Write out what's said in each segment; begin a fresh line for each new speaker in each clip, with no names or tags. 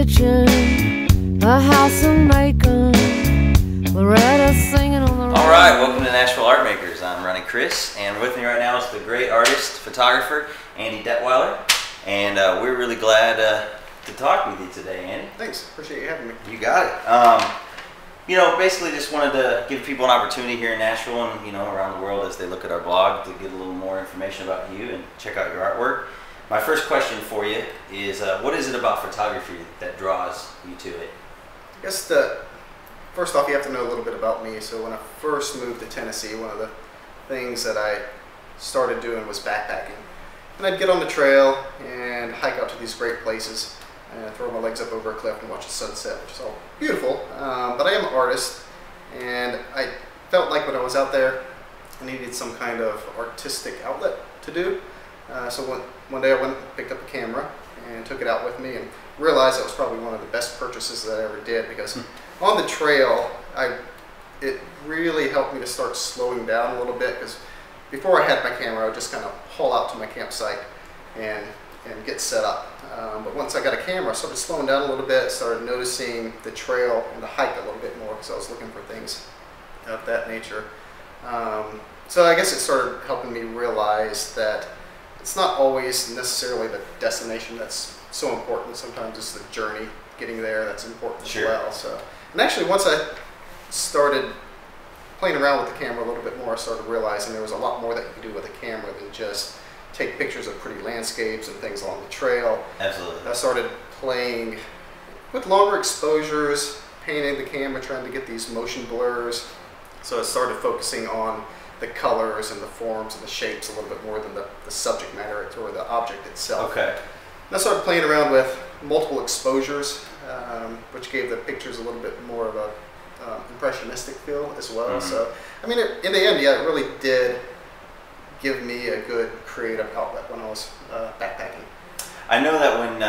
kitchen, a house of making, Loretta singing on the radio.
All right, welcome to Nashville Art Makers. I'm Ronny Criss, and with me right now is the great artist, photographer, Andy Detwiler, and we're really glad to talk with you today, Andy.
Thanks, appreciate you having me.
You got it. You know, basically just wanted to give people an opportunity here in Nashville and, you know, around the world as they look at our blog to get a little more information about you and check out your artwork. My first question for you is, what is it about photography that draws you to it?
I guess first off, you have to know a little bit about me. So when I first moved to Tennessee, one of the things that I started doing was backpacking. And I'd get on the trail and hike out to these great places and throw my legs up over a cliff and watch the sunset, which is all beautiful. But I am an artist, and I felt like when I was out there, I needed some kind of artistic outlet to do. So one day I went and picked up a camera and took it out with me and realized that was probably one of the best purchases that I ever did, because on the trail, it really helped me to start slowing down a little bit, because before I had my camera, I would just kind of haul out to my campsite and get set up. But once I got a camera, I started slowing down a little bit, started noticing the trail and the hike a little bit more, because I was looking for things of that nature. So I guess it started helping me realize that it's not always necessarily the destination that's so important. Sometimes it's the journey, getting there, that's important as well. So, and actually once I started playing around with the camera a little bit more, I started realizing there was a lot more that you could do with a camera than just take pictures of pretty landscapes and things along the trail.
Absolutely.
I started playing with longer exposures, painting the camera, trying to get these motion blurs. So I started focusing on the colors and the forms and the shapes a little bit more than the subject matter or the object itself.
Okay.
And I started playing around with multiple exposures, which gave the pictures a little bit more of a impressionistic feel as well. Mm-hmm. So, I mean, in the end, yeah, it really did give me a good creative outlet when I was backpacking.
I know that when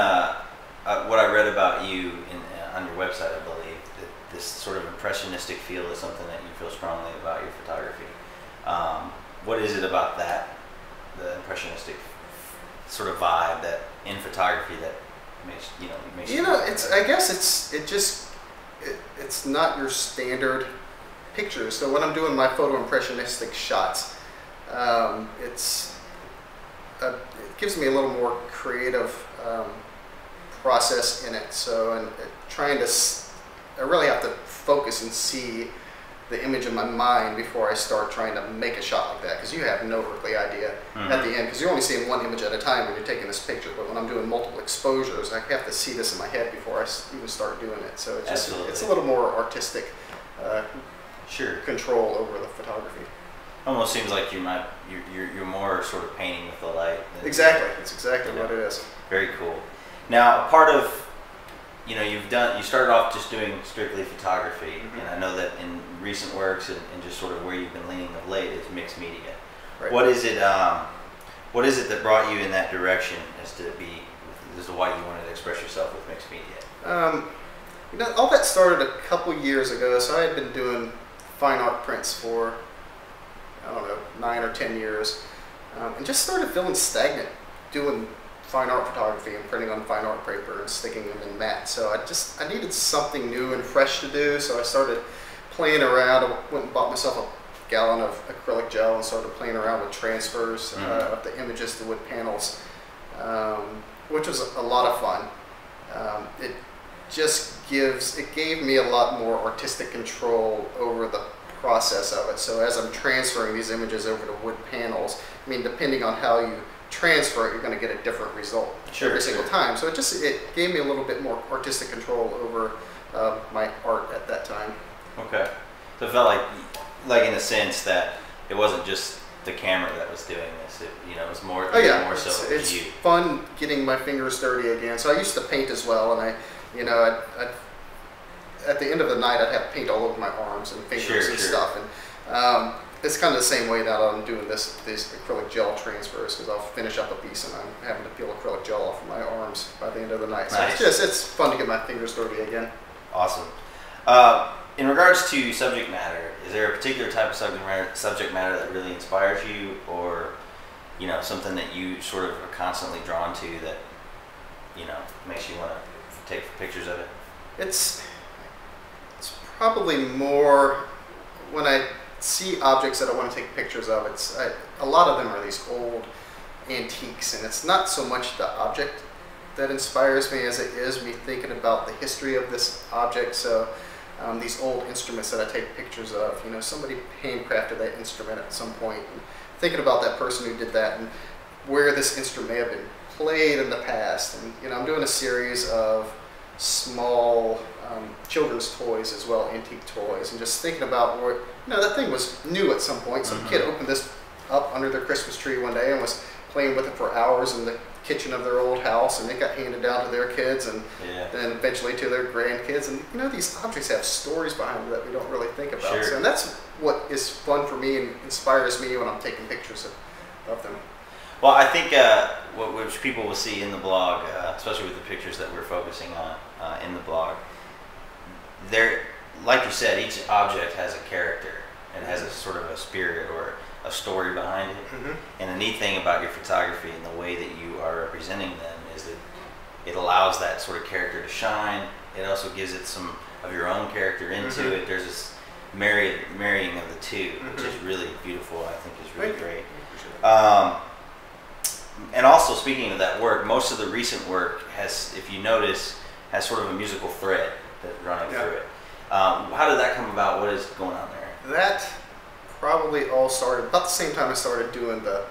what I read about you on your website, I believe, that this sort of impressionistic feel is something that you feel strongly about your photography. What is it about that, the impressionistic sort of vibe that in photography that makes you know,
I guess it's not your standard pictures. So when I'm doing my photo impressionistic shots, it gives me a little more creative process in it. So I really have to focus and see the image in my mind before I start trying to make a shot like that, because you have no earthly idea at the end, because you're only seeing one image at a time when you're taking this picture. But when I'm doing multiple exposures, I have to see this in my head before I even start doing it. So it's a little more artistic control over the photography.
Almost seems like you're more sort of painting with the light.
Exactly, that's exactly what it is.
Very cool. Now, a part of you started off just doing strictly photography, and I know that in recent works and just sort of where you've been leaning of late is mixed media. Right. What is it that brought you in that direction as to why you wanted to express yourself with mixed media?
All that started a couple years ago. So I had been doing fine art prints for, I don't know, 9 or 10 years, and just started feeling stagnant doing fine art photography and printing on fine art paper and sticking them in mats. So I needed something new and fresh to do. So I started playing around. I went and bought myself a gallon of acrylic gel and started playing around with transfers of the images to wood panels, which was a lot of fun. It gave me a lot more artistic control over the process of it. So as I'm transferring these images over to wood panels, I mean, depending on how you transfer it, you're going to get a different result every single time. So it gave me a little bit more artistic control over my art at that time.
Okay. So it felt like in a sense that it wasn't just the camera that was doing this. It was more. It's
fun getting my fingers dirty again. So I used to paint as well, and I'd at the end of the night, I'd have paint all over my arms and fingers and stuff. And it's kind of the same way now that I'm doing these acrylic gel transfers, because I'll finish up a piece and I'm having to peel acrylic gel off of my arms by the end of the night.
Nice.
So it's fun to get my fingers dirty again.
Awesome. In regards to subject matter, is there a particular type of subject matter that really inspires you, or something that you sort of are constantly drawn to that makes you want to take pictures of it?
It's probably more when I see objects that I want to take pictures of. A lot of them are these old antiques, and it's not so much the object that inspires me as it is me thinking about the history of this object. So these old instruments that I take pictures of, you know, somebody handcrafted that instrument at some point, and thinking about that person who did that and where this instrument may have been played in the past. And you know, I'm doing a series of small children's toys as well, antique toys, and just thinking about where, you know, that thing was new at some point. Some kid opened this up under their Christmas tree one day and was playing with it for hours in the kitchen of their old house, and it got handed down to their kids, and then eventually to their grandkids. And you know, these objects have stories behind them that we don't really think about.
Sure.
So, and that's what is fun for me and inspires me when I'm taking pictures of them.
Well, I think which people will see in the blog, especially with the pictures that we're focusing on in the blog, there, like you said, each object has a character and has a sort of a spirit or a story behind it. And the neat thing about your photography and the way that you are representing them is that it allows that sort of character to shine. It also gives it some of your own character into it. There's this marrying of the two, which is really beautiful. I think is really great. And also, speaking of that work, most of the recent work has, if you notice, has sort of a musical thread that's running through it. How did that come about? What is going on there?
That probably all started about the same time I started doing the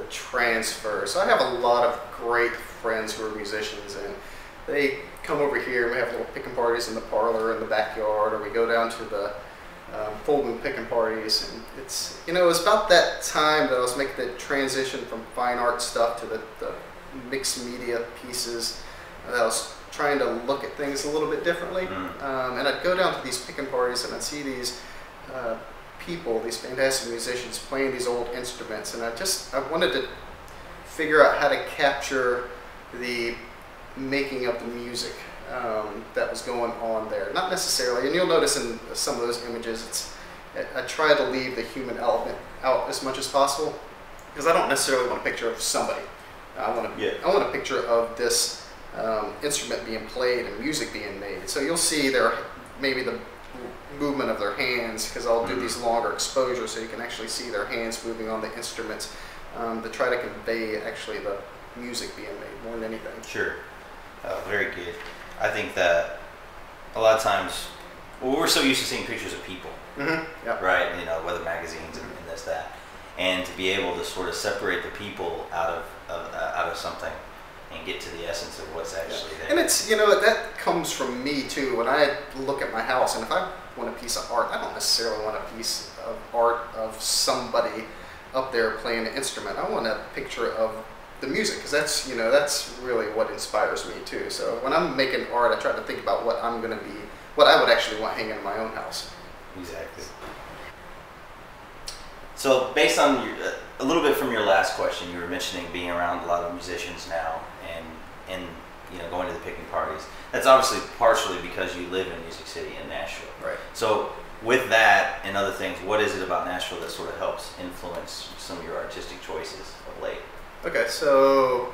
transfer. So I have a lot of great friends who are musicians, and they come over here and we have little picking parties in the parlor in the backyard, or we go down to the full moon picking parties. And it's, you know, it was about that time that I was making the transition from fine art stuff to the mixed media pieces. That I was trying to look at things a little bit differently. And I'd go down to these picking parties and I'd see these people, these fantastic musicians playing these old instruments, and I wanted to figure out how to capture the making of the music that was going on there. Not necessarily, and you'll notice in some of those images, I try to leave the human element out as much as possible, because I don't necessarily want a picture of somebody. I want a picture of this instrument being played and music being made. So you'll see there maybe the movement of their hands, because I'll do these longer exposures so you can actually see their hands moving on the instruments to try to convey actually the music being made more than anything.
Sure. Very good. I think that a lot of times, well, we're so used to seeing pictures of people, right? You know, whether magazines and this, that, and to be able to sort of separate the people out of something and get to the essence of what's actually there.
And it's, you know, that comes from me too. When I look at my house, and if I want a piece of art, I don't necessarily want a piece of art of somebody up there playing an instrument. I want a picture of the music, because that's, you know, that's really what inspires me too. So when I'm making art, I try to think about what I'm going to be, what I would actually want hanging in my own house.
Exactly. So based on a little bit from your last question, you were mentioning being around a lot of musicians now and you know, going to the picking parties. That's obviously partially because you live in Music City in Nashville.
Right.
So with that and other things, what is it about Nashville that sort of helps influence some of your artistic choices of late?
Okay, so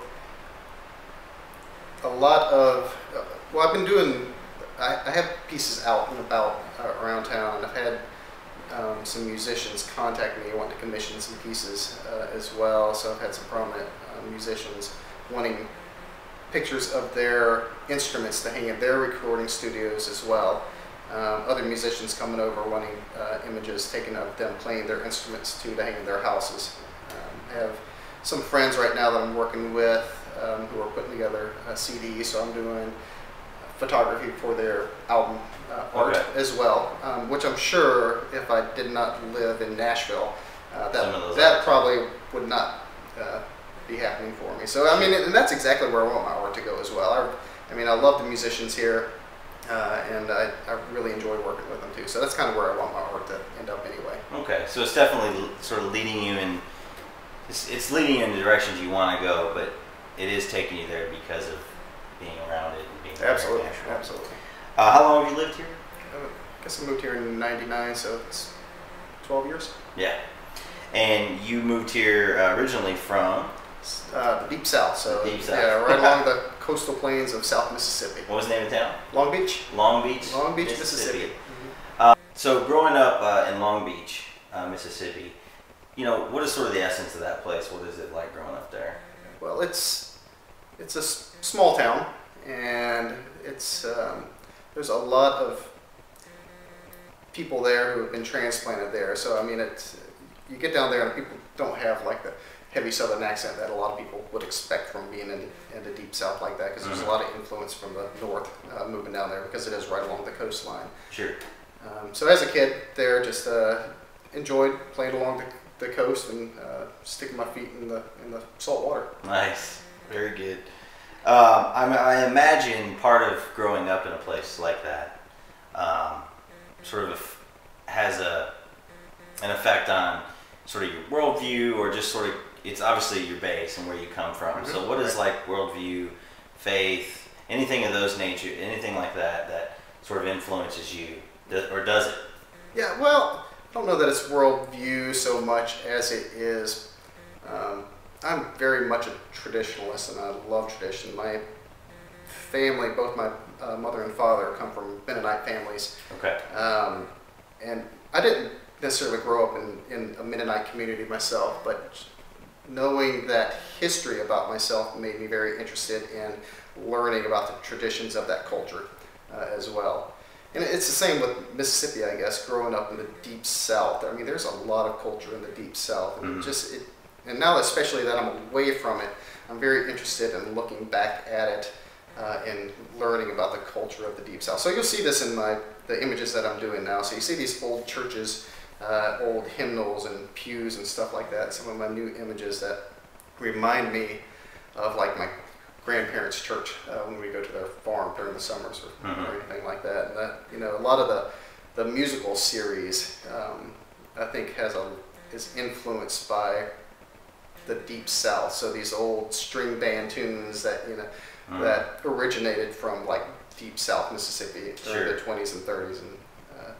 a lot of, well, I've been doing, I have pieces out and about around town. I've had some musicians contact me wanting to commission some pieces as well. So I've had some prominent musicians wanting pictures of their instruments to hang in their recording studios as well. Other musicians coming over wanting images taken of them playing their instruments too to hang in their houses. I have some friends right now that I'm working with who are putting together a CD, so I'm doing photography for their album art as well, which I'm sure if I did not live in Nashville, that probably would not be happening for me. So I mean, and that's exactly where I want my art to go as well. I mean, I love the musicians here, and I really enjoy working with them too. So that's kind of where I want my art to end up anyway.
Okay, so it's definitely sort of leading you in. It's leading you in the directions you want to go, but it is taking you there because of being around it and being
Absolutely,
Nashville.
absolutely.
How long have you lived here?
I guess I moved here in '99, so it's 12 years.
Yeah. And you moved here originally from?
The Deep South. So
the Deep South.
yeah, right along the coastal plains of South Mississippi.
What was the name of the town?
Long Beach.
Long Beach,
Mississippi.
So growing up in Long Beach, Mississippi, you know, what is sort of the essence of that place? What is it like growing up there?
Well, it's a small town, and it's there's a lot of people there who have been transplanted there. So I mean, you get down there and people don't have like the heavy Southern accent that a lot of people would expect from being in the deep South like that, because there's a lot of influence from the north moving down there, because it is right along the coastline.
Sure.
So as a kid there, just enjoyed playing along the coast and sticking my feet in the salt water.
Nice, very good. I imagine part of growing up in a place like that sort of has an effect on sort of your worldview, or just sort of, it's obviously your base and where you come from. Mm-hmm. So what is like worldview, faith, anything of those nature, anything like that sort of influences you, or does it?
Yeah, well, I don't know that it's worldview so much as it is. I'm very much a traditionalist, and I love tradition. My family, both my mother and father, come from Mennonite families.
Okay.
And I didn't necessarily grow up in a Mennonite community myself, but knowing that history about myself made me very interested in learning about the traditions of that culture as well. And it's the same with Mississippi, I guess, growing up in the deep South. I mean, there's a lot of culture in the deep South, and and now especially that I'm away from it, I'm very interested in looking back at it and learning about the culture of the deep South. So you'll see this in the images that I'm doing now. So you see these old churches, old hymnals and pews and stuff like that. Some of my new images that remind me of like my grandparents' church when we go to their farm during the summers or anything like that. And that, you know, a lot of the musical series I think is influenced by the deep South. So these old string band tunes that that originated from like deep South Mississippi during the 20s and 30s and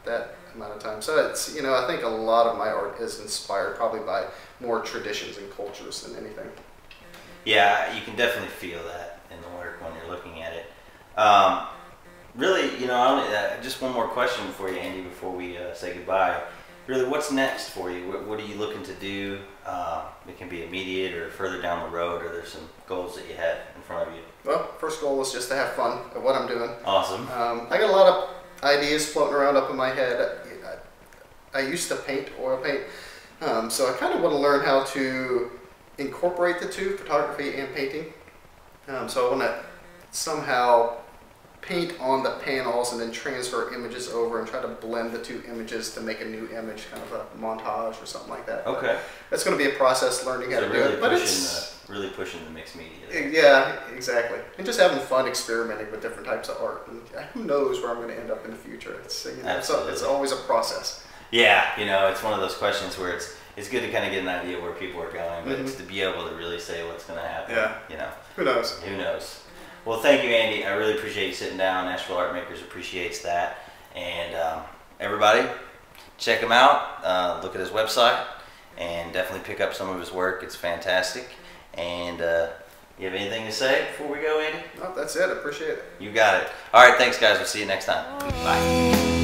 that amount of time. So it's, I think a lot of my art is inspired probably by more traditions and cultures than anything.
Yeah, you can definitely feel that in the work when you're looking at it. Really, just one more question for you, Andy, before we say goodbye. Really, what's next for you? What are you looking to do? It can be immediate or further down the road, or there's some goals that you have in front of you.
Well, first goal is just to have fun at what I'm doing.
Awesome.
I got a lot of ideas floating around up in my head. I used to paint, oil paint, so I kind of want to learn how to incorporate the two, photography and painting. So I want to somehow paint on the panels and then transfer images over and try to blend the two images to make a new image, kind of a montage or something like that.
Okay.
That's going to be a process learning how to do it. But it's
really pushing the mixed media.
Yeah, exactly. And just having fun experimenting with different types of art. And who knows where I'm going to end up in the future. It's always a process.
Yeah, it's one of those questions where it's good to kind of get an idea where people are going, but it's to be able to really say what's going to happen.
Yeah. Who knows?
Who knows? Well, thank you, Andy. I really appreciate you sitting down. Nashville Art Makers appreciates that. And everybody, check him out. Look at his website and definitely pick up some of his work. It's fantastic. And you have anything to say before we go, Andy?
No, that's it. I appreciate it.
You got it. All right, thanks, guys. We'll see you next time. Bye.